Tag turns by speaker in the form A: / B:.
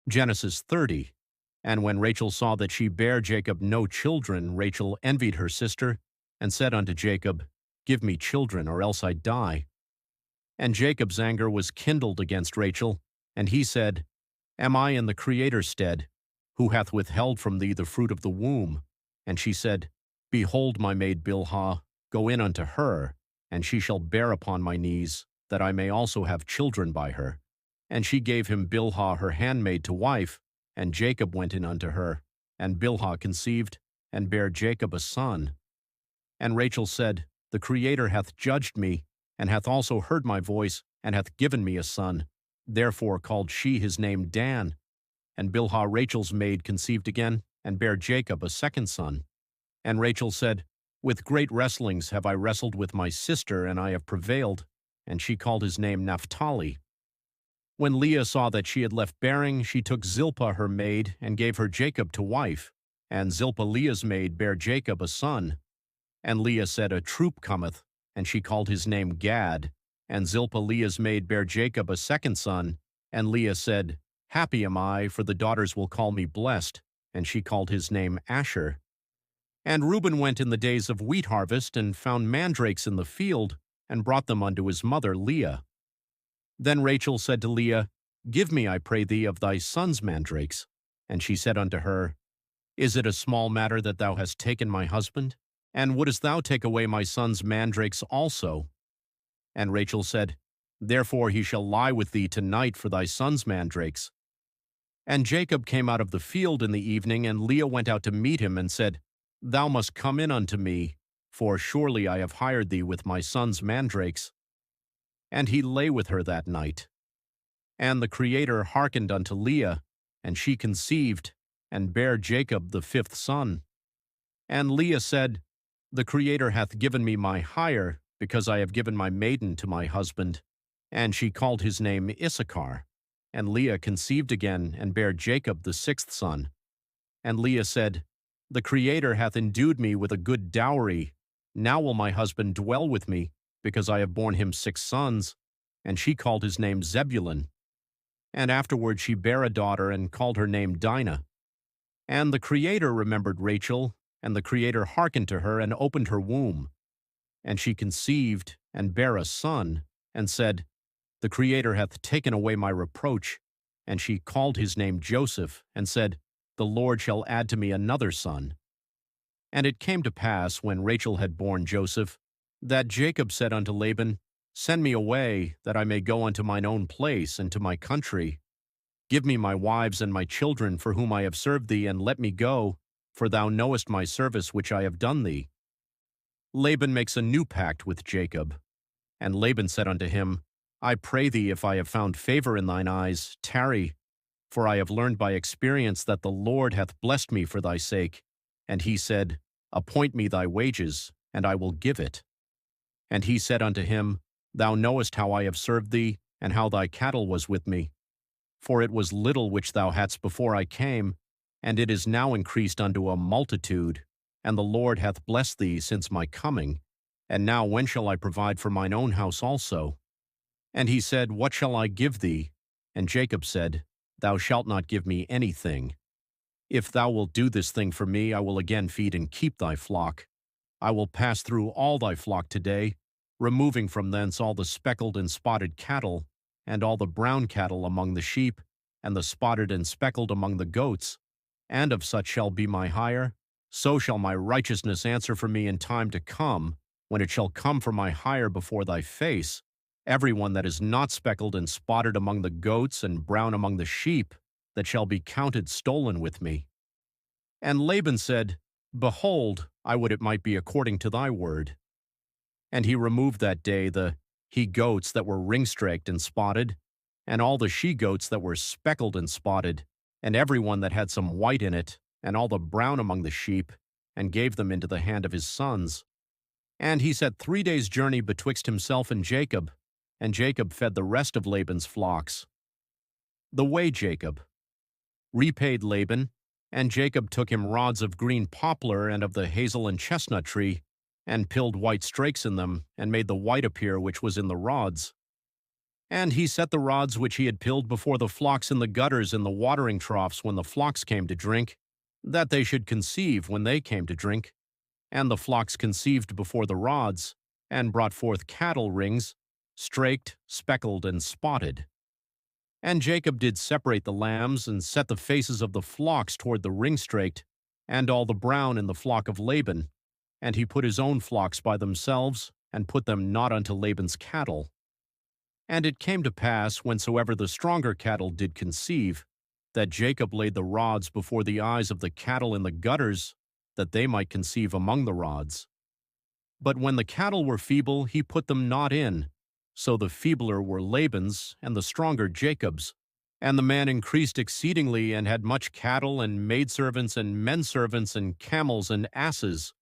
A: Genesis 30. And when Rachel saw that she bare Jacob no children, Rachel envied her sister, and said unto Jacob, Give me children, or else I die. And Jacob's anger was kindled against Rachel, and he said, Am I in the Creator's stead, who hath withheld from thee the fruit of the womb? And she said, Behold my maid Bilhah, go in unto her, and she shall bear upon my knees, that I may also have children by her. And she gave him Bilhah her handmaid to wife, and Jacob went in unto her. And Bilhah conceived, and bare Jacob a son. And Rachel said, The Creator hath judged me, and hath also heard my voice, and hath given me a son. Therefore called she his name Dan. And Bilhah Rachel's maid conceived again, and bare Jacob a second son. And Rachel said, With great wrestlings have I wrestled with my sister, and I have prevailed. And she called his name Naphtali. When Leah saw that she had left bearing, she took Zilpa her maid, and gave her Jacob to wife. And Zilpa Leah's maid bare Jacob a son. And Leah said, A troop cometh, and she called his name Gad. And Zilpah Leah's maid bare Jacob a second son. And Leah said, Happy am I, for the daughters will call me blessed. And she called his name Asher. And Reuben went in the days of wheat harvest, and found mandrakes in the field, and brought them unto his mother Leah. Then Rachel said to Leah, Give me, I pray thee, of thy son's mandrakes. And she said unto her, Is it a small matter that thou hast taken my husband? And wouldest thou take away my son's mandrakes also? And Rachel said, Therefore he shall lie with thee tonight for thy son's mandrakes. And Jacob came out of the field in the evening, and Leah went out to meet him, and said, Thou must come in unto me, for surely I have hired thee with my son's mandrakes. And he lay with her that night. And the Creator hearkened unto Leah, and she conceived, and bare Jacob the fifth son. And Leah said, The Creator hath given me my hire, because I have given my maiden to my husband. And she called his name Issachar. And Leah conceived again, and bare Jacob the sixth son. And Leah said, The Creator hath endued me with a good dowry. Now will my husband dwell with me, because I have borne him 6 sons. And she called his name Zebulun. And afterward she bare a daughter, and called her name Dinah. And the Creator remembered Rachel, and the Creator hearkened to her, and opened her womb. And she conceived, and bare a son, and said, The Creator hath taken away my reproach. And she called his name Joseph, and said, The Lord shall add to me another son. And it came to pass, when Rachel had borne Joseph, that Jacob said unto Laban, Send me away, that I may go unto mine own place, and to my country. Give me my wives and my children, for whom I have served thee, and let me go, for thou knowest my service which I have done thee. Laban makes a new pact with Jacob. And Laban said unto him, I pray thee, if I have found favor in thine eyes, tarry, for I have learned by experience that the Lord hath blessed me for thy sake. And he said, Appoint me thy wages, and I will give it. And he said unto him, Thou knowest how I have served thee, and how thy cattle was with me. For it was little which thou hadst before I came, and it is now increased unto a multitude, and the Lord hath blessed thee since my coming. And now when shall I provide for mine own house also? And he said, What shall I give thee? And Jacob said, Thou shalt not give me anything. If thou wilt do this thing for me, I will again feed and keep thy flock. I will pass through all thy flock today, removing from thence all the speckled and spotted cattle, and all the brown cattle among the sheep, and the spotted and speckled among the goats. And of such shall be my hire. So shall my righteousness answer for me in time to come, when it shall come for my hire before thy face. Every one that is not speckled and spotted among the goats, and brown among the sheep, that shall be counted stolen with me. And Laban said, Behold, I would it might be according to thy word. And he removed that day the he-goats that were ringstraked and spotted, and all the she-goats that were speckled and spotted, and every one that had some white in it, and all the brown among the sheep, and gave them into the hand of his sons. And he set 3 days' journey betwixt himself and Jacob fed the rest of Laban's flocks. The way Jacob repaid Laban, and Jacob took him rods of green poplar and of the hazel and chestnut tree, and pilled white strakes in them, and made the white appear which was in the rods. And he set the rods which he had pilled before the flocks in the gutters in the watering troughs when the flocks came to drink, that they should conceive when they came to drink. And the flocks conceived before the rods, and brought forth cattle rings, straked, speckled, and spotted. And Jacob did separate the lambs, and set the faces of the flocks toward the ring-straked, and all the brown in the flock of Laban. And he put his own flocks by themselves, and put them not unto Laban's cattle. And it came to pass, whensoever the stronger cattle did conceive, that Jacob laid the rods before the eyes of the cattle in the gutters, that they might conceive among the rods. But when the cattle were feeble, he put them not in. So the feebler were Laban's, and the stronger Jacob's. And the man increased exceedingly, and had much cattle, and maidservants, and menservants, and camels, and asses.